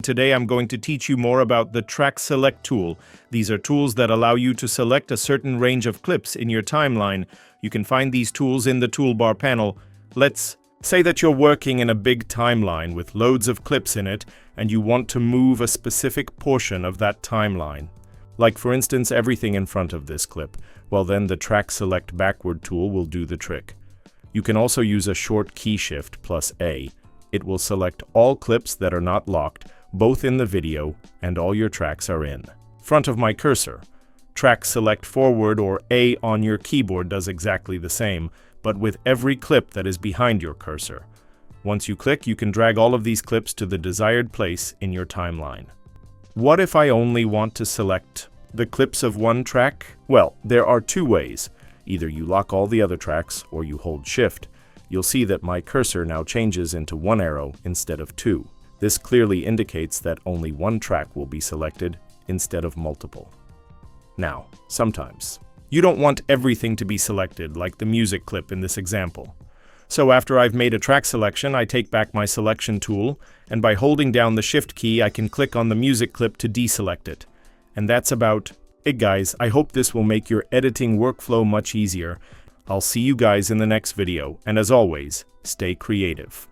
today I'm going to teach you more about the Track Select tool. These are tools that allow you to select a certain range of clips in your timeline. You can find these tools in the toolbar panel. Let's say that you're working in a big timeline with loads of clips in it, and you want to move a specific portion of that timeline. Like for instance, everything in front of this clip. Well then, the Track Select Backward tool will do the trick. You can also use a short key shift plus A. It will select all clips that are not locked, both in the video and all your tracks are in. Front of my cursor. Track Select Forward or A on your keyboard does exactly the same, but with every clip that is behind your cursor. Once you click, you can drag all of these clips to the desired place in your timeline. What if I only want to select the clips of one track? Well, there are two ways. Either you lock all the other tracks or you hold Shift. You'll see that my cursor now changes into one arrow instead of two. This clearly indicates that only one track will be selected instead of multiple. Now, sometimes you don't want everything to be selected, like the music clip in this example. So after I've made a track selection, I take back my selection tool, and by holding down the Shift key, I can click on the music clip to deselect it. And that's about it, guys. I hope this will make your editing workflow much easier. I'll see you guys in the next video, and as always, stay creative.